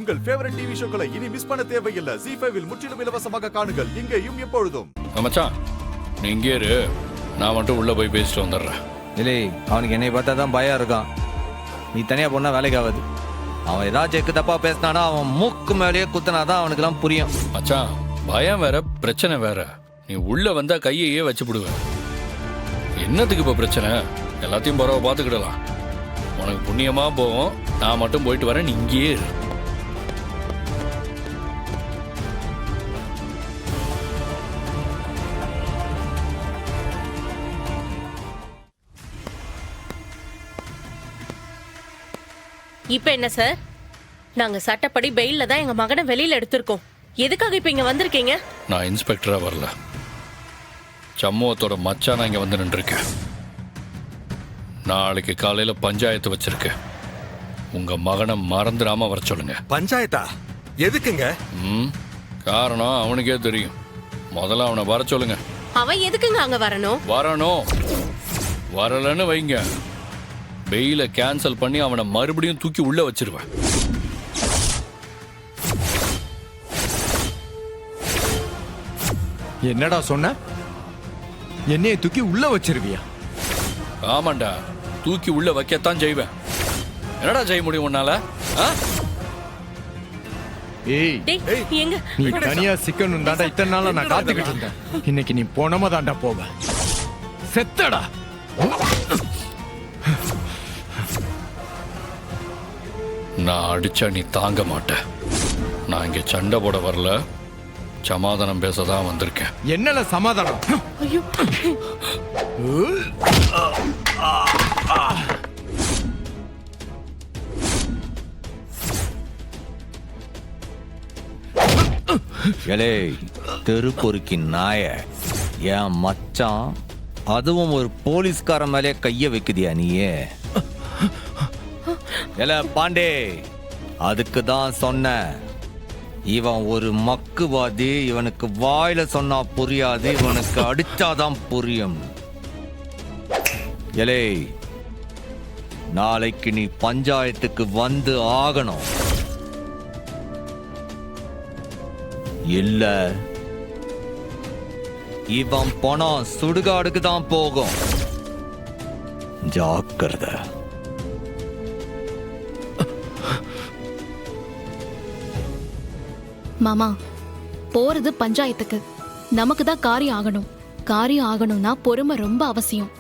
உங்கள் favourite TV ஷோக்களை இனி miss பண்ண தேவையில்லை. ZEE5 இல் முற்றிலும் இலவசமாக காணுங்கள். இங்கேயும் எப்பொழுதும். மச்சான் நீ இங்கே இரு, நான் மட்டும் உள்ள போய் பேசிட்டு வந்துடுறேன். இல்லை, அவனுக்கு என்னை பார்த்தா தான் பயம் இருக்கான். நீ தனியா போனா வேலைக்கு ஆகாது. அவன் ஏதாச்சும் எக்கு தப்பா பேசினானா அவன் மூக்கு மேலேயே குத்தினாதான் அவனுக்குலாம் புரியும். மச்சான் பயம் வேற பிரச்சனை வேற. நீ உள்ள வந்தா கையையே வச்சுப்படுவேன். என்னத்துக்கு இப்ப பிரச்சனை? எல்லாத்தையும் பரவ பார்த்துக்கிடலாம். உனக்கு புண்ணியமா போவோம். நான் மட்டும் போயிட்டு வரேன், நீ இங்கேயே இரு. இப்ப என்ன சார்? நாங்க சட்டப்படி பெயில்ல தான் எங்க மகனை வெளியில எடுத்திருக்கோம். எதுக்காக இப்ப இங்க வந்திருக்கீங்க? நான் இன்ஸ்பெக்டரா வரல, சமூகத்தோட மச்சான் இங்க வந்து நின்றுருக்கேன். நாளைக்கு காலையில பஞ்சாயத்து வச்சிருக்கேன். உங்க மகனை மறந்துடாம வர சொல்லுங்க. பஞ்சாயத்தா? எதுக்குங்க? காரணம் அவனுக்கே தெரியும். முதல்ல அவனை வர சொல்லுங்க. அவன் எதுக்குங்க அங்க வரணும்? வரலன்னு வைங்க, பெயில கேன்சல் பண்ணி அவனை மறுபடியும் தூக்கி உள்ள வச்சிருவேன். என்னடா சொன்ன? என்னைய தூக்கி உள்ள வச்சிருவியா? ஆமாண்டா, தூக்கி உள்ள வைக்கத்தான் செய்வேன். என்னடா செய்ய முடியும் உன்னால? ஏய், எங்க நீ தனியா சிக்கணும் தாண்டா இத்தனை நாளா நான் காத்துக்கிட்டு இருந்தேன். இன்னைக்கு நீ போனமா தாண்டா போவ. செத்தடா. நான் அடிச்சா நீ தாங்க மாட்ட. நான் இங்க சண்டை போட வரல, சமாதானம் பேசதான் வந்திருக்கேன். என்னல சமாதானம்? ஐயோ, ஏலே தெருப்பொறுக்கி நாய, என் மச்சான் அதுவும் ஒரு போலீஸ்கார மேலே கைய வைக்குதியா நீயே? ஏல பாண்டே, அதுக்கு தான் சொன்ன, இவன் ஒரு மக்குவாதி. இவனுக்கு வாயில சொன்னா புரியாது, இவனுக்கு அடிச்சாதான் புரியும். ஏலே, நாளைக்கு நீ பஞ்சாயத்துக்கு வந்து ஆகணும். இல்ல இவன் பணம் சுடுகாடுக்கு தான் போகும். ஜாக்கிரதை. மாமா, போறது பஞ்சாயத்துக்கு. நமக்கு தான் காரியம் ஆகணும். காரியம் ஆகணும்னா பொறுமை ரொம்ப அவசியம்.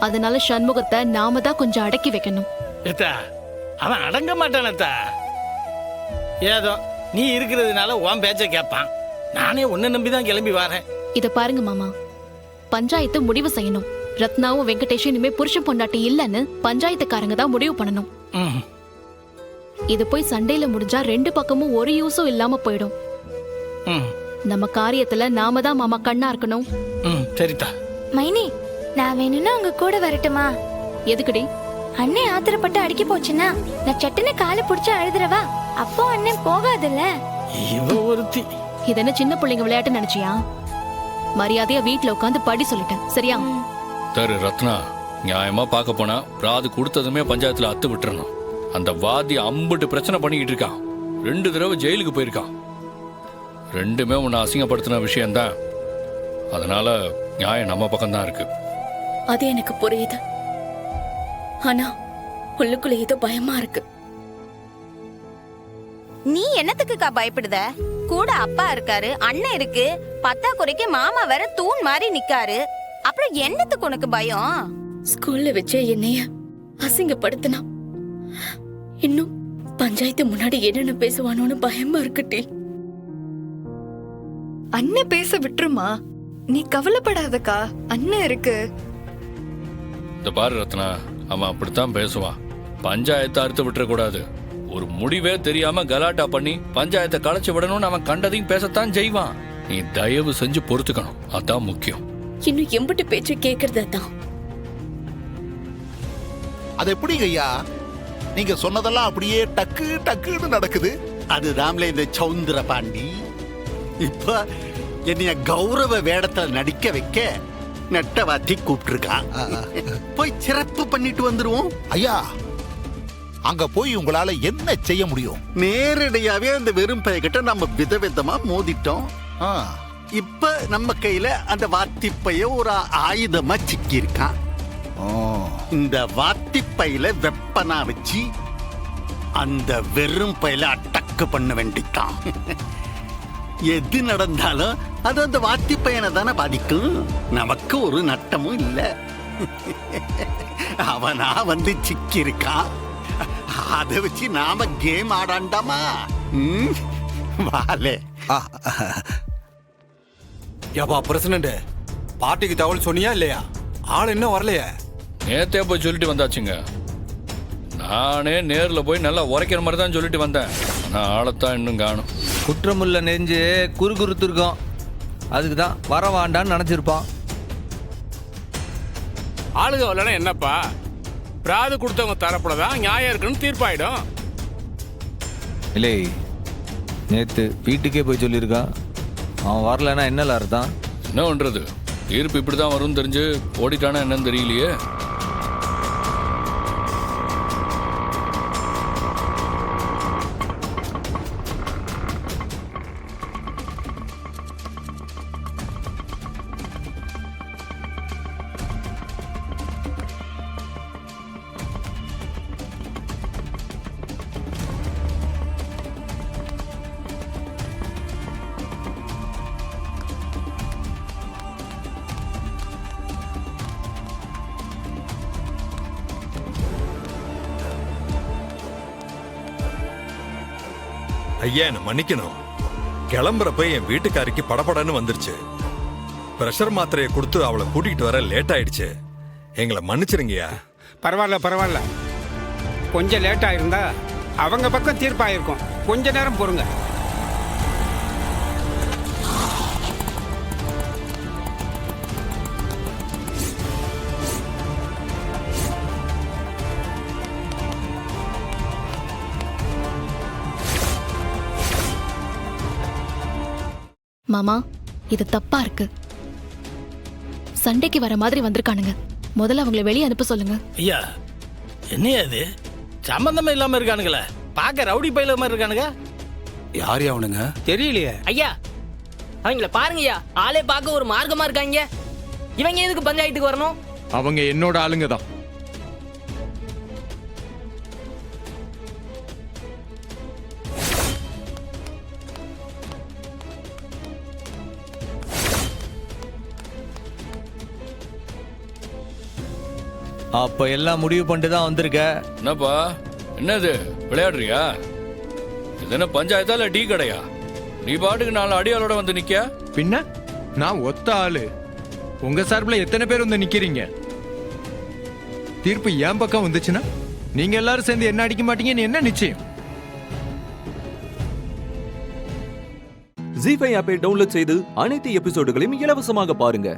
அதனால சண்முகத்தை நாம தான் கொஞ்சம் அடக்கி வைக்கணும். அவன் அடங்க மாட்டானத்தா. ஏதோ நீ இருக்கிறதுனால உன் பேச்ச கேட்பான். நானே உன்னை நம்பிதான் கிளம்பி வரேன். இத பாருங்க மாமா, பஞ்சாயத்து முடிவு செய்யணும். ரத்னாவும் வெங்கடேஷும் இனிமே புருஷன் பொண்டாட்டி இல்லன்னு பஞ்சாயத்துக்காரங்க தான் முடிவு பண்ணணும். இது போய் சண்டையில முடிஞ்சா ரெண்டு பக்கமும் ஒரு யூஸும் இல்லாம போயிடும். நம்ம காரியத்துல நாம தான் மாமா கண்ணா இருக்கணும். சரிதா. மைனி, நான் வேணும்னா உங்க கூட வரட்டுமா? எதுக்குடி? அண்ணே ஆத்திரப்பட்டு அடிக்க போச்சுன்னா நான் சட்டுன்னு காலை புடிச்சு அழுதுறவா? அப்போ அண்ணன் போகாதுல்ல. இவ ஒருத்தி. இது என்ன சின்ன பிள்ளைங்க விளையாட்டு நினைச்சியா? மரியாதையா வீட்டுல உட்காந்து படி சொல்லிட்டேன், சரியா? தரு ரத்னா, நியாயமா பார்க்க போனா பிராது கொடுத்ததுமே பஞ்சாயத்துல அத்து விட்டுறணும். அந்த வாதி அம்புட்டு பிரச்சனை பண்ணிக்கிட்டு இருக்கான். 2 தடவை ஜெயிலுக்கு போயிருக்கான். ரெண்டுமே உன்னை அசிங்கப்படுத்தின விஷயம்தான். அதனால நியாயம் நம்ம பக்கம்தான் இருக்கு. அது எனக்கு புரியுது. ஆனா உள்ளுக்குள்ள ஏதோ பயமா இருக்கு. நீ என்னத்துக்குக்கா பயப்படுத? கூட அப்பா இருக்காரு, அண்ணன் இருக்கு, பத்தாக்குறைக்கு மாமா வேற தூண் மாதிரி நிக்காரு. அப்புறம் என்னத்துக்கு உனக்கு பயம்? ஸ்கூல்ல வச்சே என்னைய அசிங்கப்படுத்தினா இன்னும் பஞ்சாயத்து முன்னாடி என்னென்ன பேசுவானோன்னு பயமா இருக்குட்டி. அண்ணன் பேச விட்டுருமா, நீ கவலைப்படாதக்கா, அண்ணன் இருக்கு. இந்த பாரு ரத்னா, அவன் அப்படித்தான் பேசுவான். பஞ்சாயத்தை அறுத்து விட்டுற கூடாது. ஒரு முடிவே தெரியாம கலாட்டா பண்ணி பஞ்சாயத்தை களைச்சு விடணும்னு அவன் கண்டதையும் பேசத்தான் செய்வான். நீ தயவு செஞ்சு பொறுத்துக்கணும், அதான் முக்கியம். இன்னும் எம்பிட்டு பேச்சு கேக்குறதான். அது எப்படி ஐயா? நீங்க சொன்னதெல்லாம் அப்படியே டக்கு டக்குன்னு நடக்குது. அதுதான்ல இந்த சௌந்தர பாண்டி. இப்ப என்னைய கௌரவ வேடத்துல நடிக்க வைக்க நெட்டவாத்தி கூப்பிட்டு இருக்கான். போய் சிறப்பு பண்ணிட்டு வந்துருவோம். ஐயா, அங்க போய் உங்களால என்ன செய்ய முடியும்? நேரடியாவே அந்த வெறும் பையகிட்ட நம்ம விதவிதமா மோதிட்டோம். இப்ப நம்ம கையில அந்த வாத்திப்பைய ஒரு ஆயுதமா சிக்கி இருக்கான். இந்த வாத்திப்பையில வெப்பனா வச்சு அந்த வெறும் பையில அட்டக்கு பண்ண வேண்டித்தான். எது நடந்தாலும் அது அந்த வாத்தி பையனை தானே பாதிக்கும். நமக்கு ஒரு நட்டமும் இல்ல. அவனா வந்து சிக்கி இருக்கான். அதை வச்சு நாம கேம் ஆடாண்டாமா? வாலே ஏப்பா பிரசிடண்ட், பார்ட்டிக்கு தகவல் சொன்னியா இல்லையா? ஆள் இன்னும் வரலையே. நேத்தே போய் சொல்லிட்டு வந்தாச்சுங்க. நானே நேர்ல போய் நல்லா உரைக்கிற மாதிரி தான் சொல்லிட்டு வந்தேன். ஆனால் ஆளைத்தான் இன்னும் காணும். குற்றமுள்ள நெஞ்சு குறுகுறுத்திருக்கோம். அதுக்கு தான் வரவாண்டான்னு நினைச்சிருப்பான். ஆளுக வரலன்னா என்னப்பா, பிராது கொடுத்தவங்க தரப்புலதான் நியாயம் இருக்குன்னு தீர்ப்பாயிடும். இல்லை, நேத்து வீட்டுக்கே போய் சொல்லியிருக்கான். அவன் வரலன்னா என்னல அர்த்தம்? என்ன பண்றது, தீர்ப்பு இப்படி தான் வரும்னு தெரிஞ்சு ஓடிட்டானா என்னன்னு தெரியலையே. ஐயா, என்ன மன்னிக்கணும். கிளம்புறப்ப என் வீட்டுக்காரிக்கு படபடன்னு வந்துருச்சு. பிரஷர் மாத்திரையை கொடுத்து அவளை கூட்டிகிட்டு வர லேட் ஆயிடுச்சு. எங்களை மன்னிச்சிருங்கய்யா. பரவாயில்ல பரவாயில்ல, கொஞ்சம் லேட் ஆயிருந்தா அவங்க பக்கம் தீர்ப்பாயிருக்கும். கொஞ்ச நேரம் பொறுங்க. மாமா, இது தப்பா இருக்கு. சண்டைக்கு வர மாதிரி வந்திருக்கானுங்க. முதல்ல அவங்களை வெளியே அனுப்ப சொல்லுங்க. ஐயா, என்னையா இது சம்பந்தமே இல்லாம இருக்கானுங்களே? பார்க்க ரவுடி பையில மாதிரி இருக்கானுங்க. யார் அவனுங்க தெரியலையே. ஐயா, அவங்கள பாருங்கய்யா, ஆளே பார்க்க ஒரு மார்க்கமா இருக்காங்க. இவங்க எதுக்கு பஞ்சாயத்துக்கு வரணும்? அவங்க என்னோட ஆளுங்க தான். அப்ப எல்லாம் முடிவு பண்ணிட்டு தான் வந்திருக்க. என்னப்பா, என்னது விளையாடுறியா? இது என்ன பஞ்சாயத்தா இல்ல டீ கடையா? நீ பாட்டுக்கு 4 அடியாளோட வந்து நிக்க. பின்ன நான் ஒத்த ஆளு. உங்க சார்பில் எத்தனை பேர் வந்து நிக்கிறீங்க? தீர்ப்பு என் பக்கம் வந்துச்சுன்னா நீங்க எல்லாரும் சேர்ந்து என்ன அடிக்க மாட்டீங்கன்னு என்ன நிச்சயம்? ஜீ5 ஆப்பை டவுன்லோட் செய்து அனைத்து எபிசோடுகளையும் இலவசமாக பாருங்க.